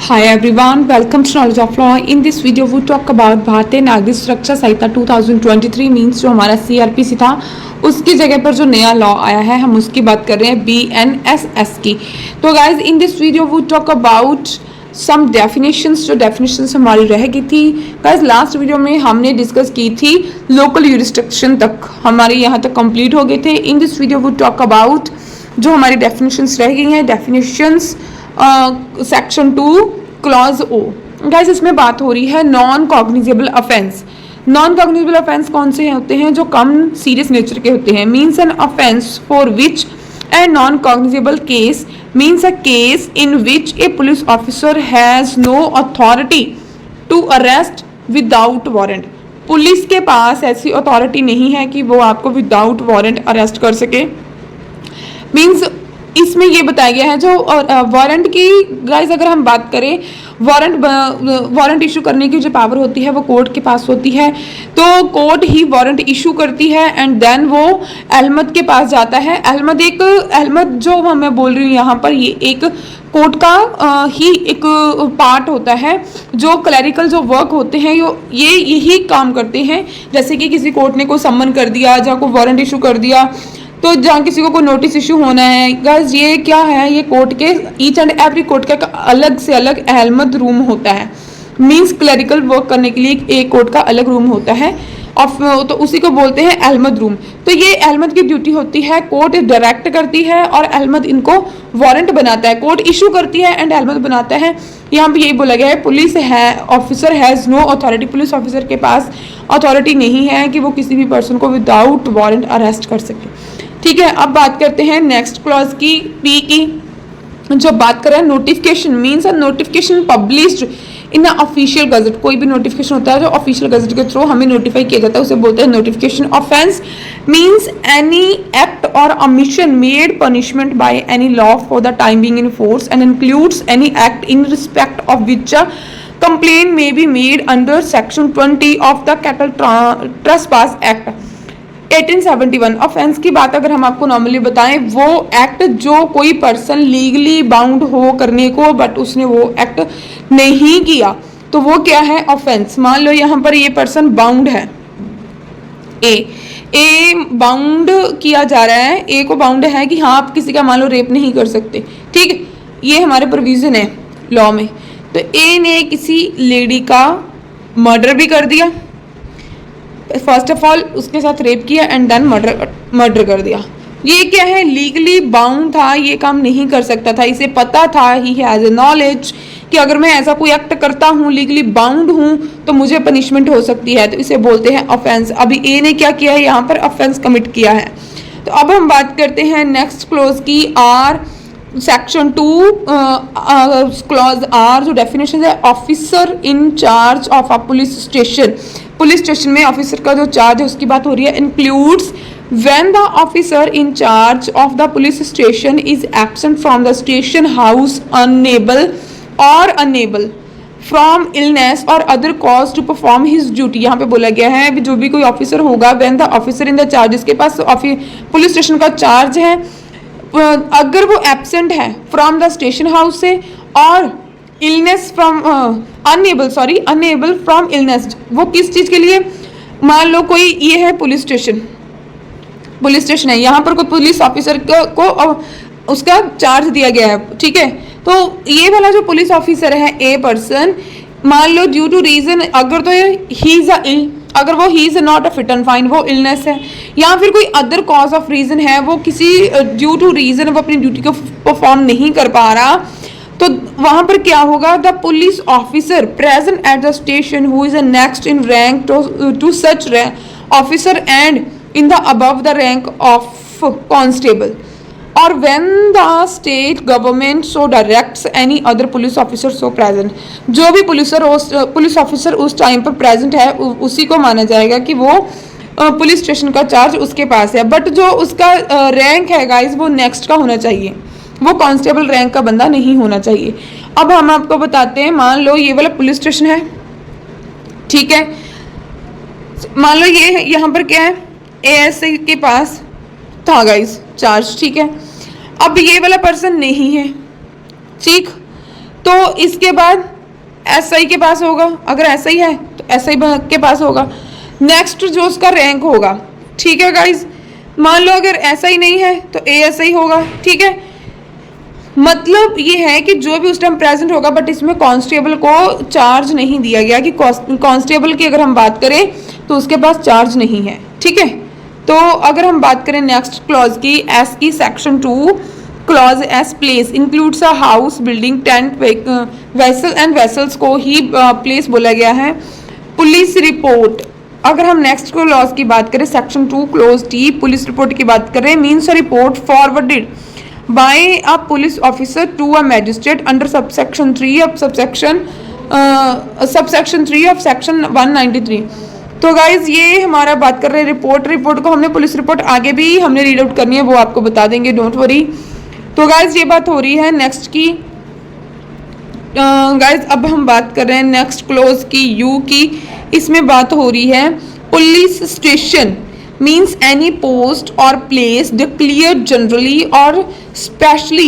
Hi everyone, welcome to Knowledge of Law. In this video we talk about भारतीय नागरिक सुरक्षा संहिता 2023 means जो हमारा CRPC था उसकी जगह पर जो नया लॉ आया है हम उसकी बात कर रहे हैं BNSS की। तो guys in this video we talk about some definitions, जो डेफिनेशंस हमारी रह गई थी। गाइज लास्ट वीडियो में हमने डिस्कस की थी लोकल यूरिस्डिक्शन तक, हमारे यहाँ तक कंप्लीट हो गए थे। In this video we talk about जो हमारी डेफिनेशंस रह गई हैं, definitions section 2 clause O. Guys इसमें बात हो रही है non cognizable offence. Non cognizable offence कौन से होते हैं? जो कम सीरियस नेचर के होते हैं। Means an offence for which a non cognizable case means a case in which a police officer has no authority to arrest without warrant. Police के पास ऐसी अथॉरिटी नहीं है कि वो आपको विदाउट वारंट अरेस्ट कर सके। मीन्स इसमें ये बताया गया है जो वारंट की, गाइस अगर हम बात करें वारंट इशू करने की जो पावर होती है वो कोर्ट के पास होती है, तो कोर्ट ही वारंट इशू करती है एंड देन वो अहमद के पास जाता है। अहमद जो मैं बोल रही हूँ यहाँ पर, ये एक कोर्ट का ही एक पार्ट होता है। जो क्लरिकल जो वर्क होते हैं ये यही काम करते हैं। जैसे कि किसी कोर्ट ने कोई सम्मन कर दिया, जहाँ को वारंट इशू कर दिया, तो जहाँ किसी को कोई नोटिस इशू होना है, गाइस ये क्या है, ये कोर्ट के ईच एंड एवरी कोर्ट का अलग से अलग अहमद रूम होता है। मींस क्लरिकल वर्क करने के लिए एक कोर्ट का अलग रूम होता है और तो उसी को बोलते हैं अहमद रूम। तो ये अहमद की ड्यूटी होती है, कोर्ट डायरेक्ट करती है और अहमद इनको वारंट बनाता है। कोर्ट इशू करती है एंड अहमद बनाता है। यहाँ पे यही बोला गया है पुलिस है officer has no authority. Police officer के पास अथॉरिटी नहीं है कि वो किसी भी पर्सन को विदाउट वारंट अरेस्ट कर सके। ठीक है, अब बात करते हैं नेक्स्ट क्लॉज की, पी की, जो बात कर रहे हैं notification. Means a notification published in official gazette. कोई भी नोटिफिकेशन होता है जो ऑफिशियल गजट के थ्रू हमें नोटिफाई किया जाता है उसे बोलते हैं notification. Offence means any act और omission made punishment by any law for the time being in force and includes any act in respect of which a complaint may be made under section 20 of the capital trespass act 1871। Offence की बात अगर हम आपको normally बताएं, वो act जो कोई person legally bound हो करने को बट उसने वो एक्ट नहीं किया, तो वो क्या है ऑफेंस। मान लो यहाँ पर ये पर्सन बाउंड है, ए बाउंड किया जा रहा है, ए को बाउंड है कि हाँ आप किसी का मान लो रेप नहीं कर सकते, ठीक है, ये हमारे प्रोविजन है लॉ में। तो ए ने किसी लेडी का मर्डर भी कर दिया, फर्स्ट ऑफ ऑल उसके साथ रेप किया एंड देन मर्डर कर दिया। ये क्या है, लीगली बाउंड था, ये काम नहीं कर सकता था, इसे पता था, ही हैज ए नॉलेज कि अगर मैं ऐसा कोई एक्ट करता हूँ, लीगली बाउंड हूँ, तो मुझे पनिशमेंट हो सकती है, तो इसे बोलते हैं ऑफेंस। अभी ए ने क्या किया है, यहाँ पर ऑफेंस कमिट किया है। तो अब हम बात करते हैं नेक्स्ट क्लॉज की, आर सेक्शन 2 क्लॉज आर, जो डेफिनेशन है officer in charge of a police station. Police station में ऑफिसर का जो चार्ज है उसकी बात हो रही है। Includes when the officer in charge of the police station is absent from the station house unable from illness और other cause to perform his duty. यहाँ पे बोला गया है जो भी कोई ऑफिसर होगा, when the officer in the charge, जिसके पास पुलिस स्टेशन का चार्ज है, अगर वो एब्सेंट है फ्रॉम द स्टेशन हाउस से और illness from enable from illness, वो किस चीज के लिए, मान लो कोई ये है पुलिस स्टेशन है, यहाँ पर कोई पुलिस ऑफिसर को उसका चार्ज दिया गया है, ठीक है, तो ये वाला जो पुलिस ऑफिसर है ए पर्सन, मान लो ड्यू टू रीजन, अगर तो अगर वो he is not a fit and fine, वो इलनेस है, या फिर कोई अदर कॉज ऑफ रीजन है, वो किसी ड्यू टू रीजन वो अपनी ड्यूटी को परफॉर्म नहीं कर पा रहा, तो वहां पर क्या होगा, the police officer present at the station who is next in rank to such officer and in the above the rank of constable और when the state government so directs any other police officer so present. जो भी police officer उस time पर present है उसी को माना जाएगा कि वो पुलिस स्टेशन का चार्ज उसके पास है। बट जो उसका रैंक है गाइस, वो नेक्स्ट का होना चाहिए, वो कांस्टेबल रैंक का बंदा नहीं होना चाहिए। अब हम आपको बताते हैं, मान लो ये वाला पुलिस स्टेशन है, ठीक है, मान लो ये है, यहाँ पर क्या है, एएसआई के पास था गाइस चार्ज, ठीक है, अब ये वाला पर्सन नहीं है, ठीक, तो इसके बाद एसआई के पास होगा, अगर एसआई है तो एसआई के पास होगा। नेक्स्ट जो उसका रैंक होगा, ठीक है गाइज, मान लो अगर एसआई नहीं है तो एएसआई होगा, ठीक है। मतलब ये है कि जो भी उस टाइम प्रेजेंट होगा, बट इसमें कांस्टेबल को चार्ज नहीं दिया गया कि कांस्टेबल की अगर हम बात करें तो उसके पास चार्ज नहीं है, ठीक है। तो अगर हम बात करें नेक्स्ट क्लॉज की, एस की, section 2 clause S, place includes a house, building, tent, vessel and vessels को ही प्लेस बोला गया है। पुलिस रिपोर्ट, अगर हम नेक्स्ट क्लॉज की बात करें, section 2 clause T, police report की बात करें, means a report forwarded by a police officer to a magistrate under subsection 3 of subsection 3 of section 193। तो गाइज ये हमारा बात कर रहे हैं रिपोर्ट को हमने पुलिस रिपोर्ट आगे भी हमने रीड आउट करनी है, वो आपको बता देंगे, डोंट वरी। तो गाइज ये बात हो रही है नेक्स्ट की। गाइज अब हम बात कर रहे हैं नेक्स्ट क्लोज की, यू की। इसमें बात हो रही है police station means any post or place declared generally or specially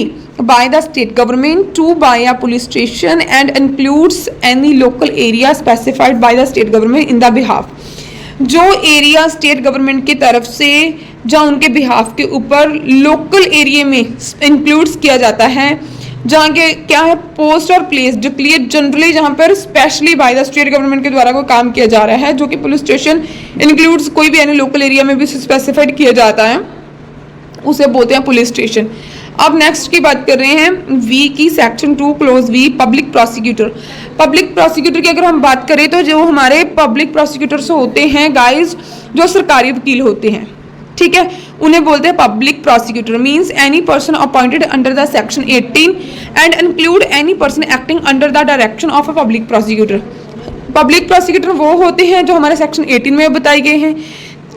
by the state government to by a police station and includes any local area specified by the state government in the behalf। जो area state government की तरफ से जहाँ उनके behalf के ऊपर local area में includes किया जाता है, जहाँ के क्या है पोस्ट और प्लेस डिक्लेयर जनरली, जहाँ पर specially by the state government के द्वारा कोई काम किया जा रहा है, जो कि पुलिस स्टेशन इंक्लूड्स कोई भी यानी लोकल एरिया में भी स्पेसिफाइड किया जाता है, उसे बोलते हैं पुलिस स्टेशन। अब नेक्स्ट की बात कर रहे हैं वी की, section 2 clause V, public prosecutor. Public prosecutor की अगर हम बात करें तो जो हमारे पब्लिक प्रोसिक्यूटर्स होते हैं गाइज, जो सरकारी वकील होते हैं, ठीक है, उन्हें बोलते हैं public prosecutor. Means any person appointed under the section 18 and include any person acting under the direction of a public prosecutor. Public prosecutor वो होते हैं जो हमारे सेक्शन 18 में बताए गए हैं,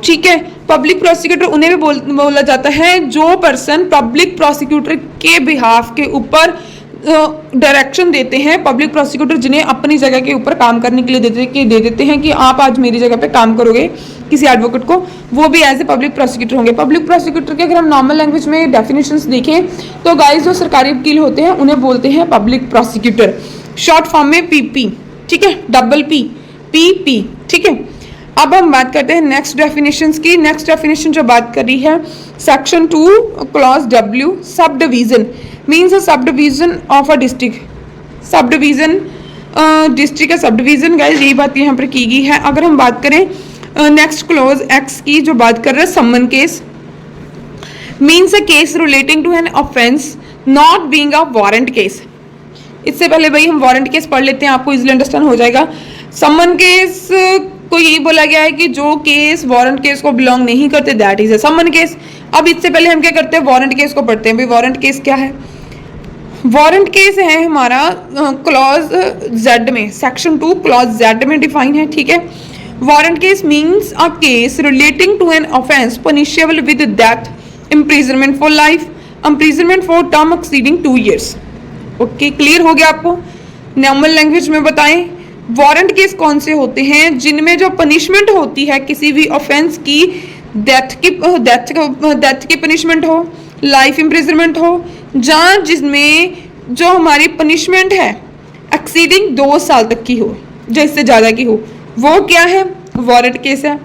ठीक है। पब्लिक प्रोसिक्यूटर उन्हें भी बोला जाता है जो पर्सन पब्लिक प्रोसिक्यूटर के बिहाफ के ऊपर डायरेक्शन देते हैं। पब्लिक प्रोसिक्यूटर जिन्हें अपनी जगह के ऊपर काम करने के लिए दे देते हैं कि आप आज मेरी जगह पे काम करोगे किसी एडवोकेट को, वो भी एज ए पब्लिक प्रोसिक्यूटर होंगे। पब्लिक प्रोसिक्यूटर के अगर हम नॉर्मल लैंग्वेज में डेफिनेशंस देखें तो गाइस जो सरकारी वकील होते हैं उन्हें बोलते हैं पब्लिक प्रोसिक्यूटर, शॉर्ट फॉर्म में पीपी, ठीक है, डबल पी, ठीक है। अब हम बात करते हैं नेक्स्ट डेफिनेशंस की। नेक्स्ट डेफिनेशन जो बात कर रही है section 2 clause W, sub division means a sub division of a district. Sub division district का सब डिवीजन, गाइस यही बात यहाँ पर की गई है। अगर हम बात करें नेक्स्ट क्लोज एक्स की, जो बात कर रहे हैं summons case, means a case relating to an offence not being a warrant case. इससे पहले भाई हम वारंट केस पढ़ लेते हैं, आपको इजीली अंडरस्टैंड हो जाएगा। समन केस को यही बोला गया है कि जो केस वारंट केस को बिलोंग नहीं करते that is a summons case. अब इससे पहले हम क्या करते हैं, वारंट केस को पढ़ते हैं। भाई वारंट केस क्या है? वारंट केस है हमारा क्लॉज जेड में, सेक्शन 2 क्लॉज जेड में डिफाइन है, ठीक है। Warrant case means a case relating to an offence punishable with death, imprisonment for life, imprisonment for term exceeding 2 years। Okay, clear हो गया आपको? नॉर्मल लैंग्वेज में बताएं, वारंट केस कौन से होते हैं जिनमें जो पनिशमेंट होती है किसी भी ऑफेंस की, डेथ की पनिशमेंट हो, लाइफ इम्प्रिजनमेंट हो, जहाँ जिसमें जो हमारी पनिशमेंट है एक्सीडिंग 2 साल तक की हो, जो इससे ज़्यादा की हो, वो क्या है? वारंट केस है।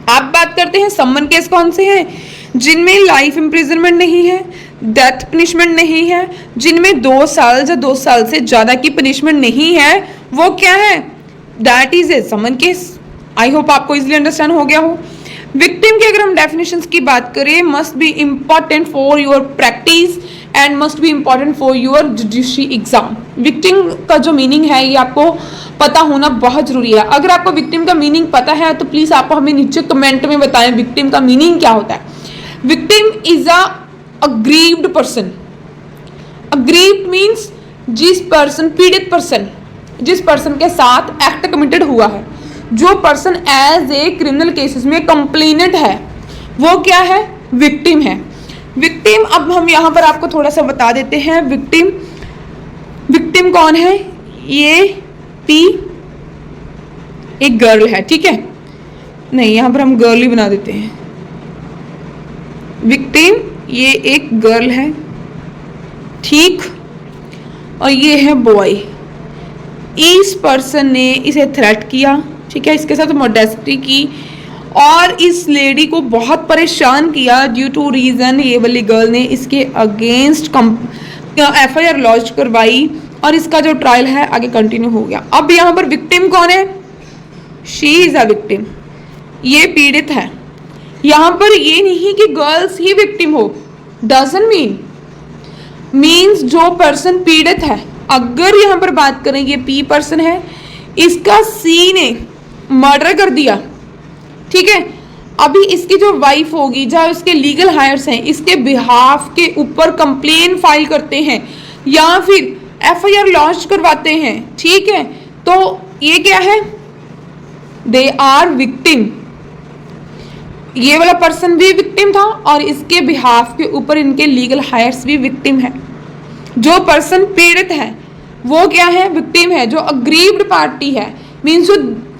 आप बात करते हैं समन केस कौन से हैं? जिनमें लाइफ इम्प्रिजनमेंट नहीं है, डेथ पनिशमेंट नहीं है, जिनमें 2 साल या 2 साल से ज़्यादा की पनिशमेंट नहीं है, वो क्या है? That is a summons case. I hope आपको इजीली अंडरस्टैंड हो गया हो। विक्टिम की अगर हम डेफिनेशंस की बात करें, must be important for your practice and must be important for your judiciary exam. Victim का जो मीनिंग है ये आपको पता होना बहुत जरूरी है। अगर आपको विक्टिम का मीनिंग पता है तो प्लीज आप हमें नीचे कमेंट में बताएं विक्टिम का मीनिंग क्या होता है। Victim is a aggrieved person. Aggrieved means जिस पर्सन, पीड़ित पर्सन, जिस पर्सन के साथ एक्ट कमिटेड हुआ है, जो person as a criminal cases में कंप्लेनेंट है, वो क्या है? विक्टिम है। विक्टिम, अब हम यहाँ पर आपको थोड़ा सा बता देते हैं विक्टिम कौन है। ये पी एक गर्ल है, ठीक है, नहीं यहाँ पर हम गर्ल ही बना देते हैं। विक्टिम ये एक गर्ल है, ठीक। और ये है बॉय। इस पर्सन ने इसे थ्रेट किया, ठीक है, इसके साथ मोडेस्टी की और इस लेडी को बहुत परेशान किया। ड्यू टू रीजन ये वाली गर्ल ने इसके अगेंस्ट FIR लॉन्च करवाई और इसका जो ट्रायल है आगे कंटिन्यू हो गया। अब यहाँ पर विक्टिम कौन है? शी इज अ विक्टिम, ये पीड़ित है। यहाँ पर ये नहीं कि गर्ल्स ही विक्टिम हो, डजंट मीन्स जो पर्सन पीड़ित है। अगर यहाँ पर बात करें, ये पी पर्सन है, इसका सी ने मर्डर कर दिया, ठीक है। अभी इसकी जो वाइफ होगी, जहाँ उसके लीगल हायर्स हैं, इसके बिहाफ के ऊपर कंप्लेन फाइल करते हैं या फिर FIR लॉन्च करवाते हैं, ठीक है, तो ये क्या है? They are victim. ये वाला पर्सन भी विक्टिम था और इसके बिहाफ के ऊपर इनके लीगल हायर्स भी विक्टिम है। जो पर्सन पीड़ित है वो क्या है? विक्टिम है। जो अग्रीव्ड पार्टी है, मीन्स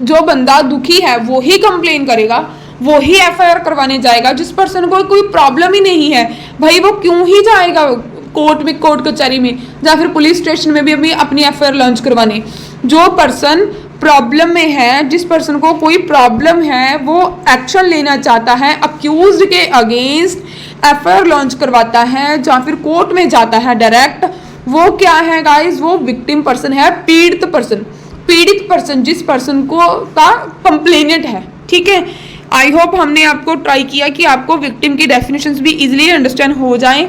जो बंदा दुखी है वो ही कंप्लेन करेगा, वो ही FIR करवाने जाएगा। जिस पर्सन को कोई प्रॉब्लम ही नहीं है, भाई वो क्यों ही जाएगा कोर्ट में, कोर्ट कचहरी में या फिर पुलिस स्टेशन में भी अपनी FIR लॉन्च करवाने। जो पर्सन प्रॉब्लम में है, जिस पर्सन को कोई प्रॉब्लम है, वो एक्शन लेना चाहता है, अक्यूज्ड के अगेंस्ट FIR लॉन्च करवाता है या फिर कोर्ट में जाता है डायरेक्ट, वो क्या है गाइस? वो विक्टिम पर्सन है, पीड़ित पर्सन, जिस पर्सन को का कंप्लेनेंट है, ठीक है। आई होप हमने आपको ट्राई किया कि आपको विक्टिम की डेफिनेशंस भी इजीली अंडरस्टैंड हो जाएं।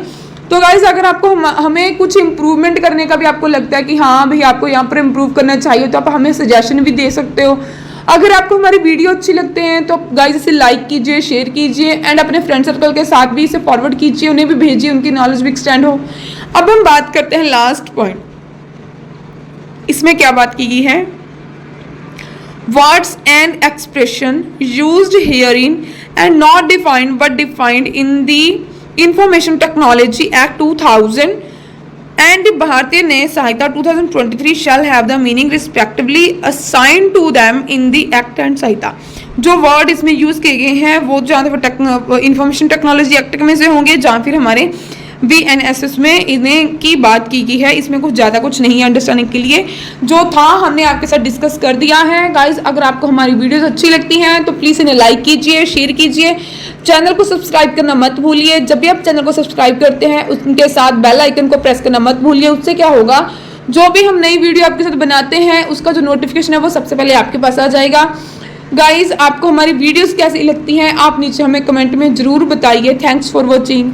तो गाइज अगर आपको हमें कुछ इम्प्रूवमेंट करने का भी आपको लगता है कि हाँ भाई आपको यहाँ पर इम्प्रूव करना चाहिए, तो आप हमें सजेशन भी दे सकते हो। अगर आपको हमारी वीडियो अच्छी लगते हैं तो गाइज इसे लाइक कीजिए, शेयर कीजिए एंड अपने फ्रेंड सर्कल के साथ भी इसे फॉरवर्ड कीजिए, उन्हें भी भेजिए, उनकी नॉलेज भी एक्सटेंड हो। अब हम बात करते हैं लास्ट पॉइंट। इसमें क्या बात की गई है? Words and expression used herein and not defined but defined in the information technology act 2000 and Bharatiya Nyaya Sahita 2023 shall have the meaning respectively assigned to them in the act and Sahita। जो word इसमें use किए गए हैं वो जहाँ तक information technology act में से होंगे, जहाँ फिर हमारे VNSS में इन्हें की बात की गई है। इसमें कुछ ज़्यादा कुछ नहीं है, अंडरस्टैंडिंग के लिए जो था हमने आपके साथ डिस्कस कर दिया है। गाइज अगर आपको हमारी वीडियोस अच्छी लगती हैं तो प्लीज़ इन्हें लाइक कीजिए, शेयर कीजिए, चैनल को सब्सक्राइब करना मत भूलिए। जब भी आप चैनल को सब्सक्राइब करते हैं उनके साथ बेल आइकन को प्रेस करना मत भूलिए। उससे क्या होगा, जो भी हम नई वीडियो आपके साथ बनाते हैं उसका जो नोटिफिकेशन है वो सबसे पहले आपके पास आ जाएगा। गाइज आपको हमारी वीडियोस कैसी लगती हैं आप नीचे हमें कमेंट में ज़रूर बताइए। Thanks for watching.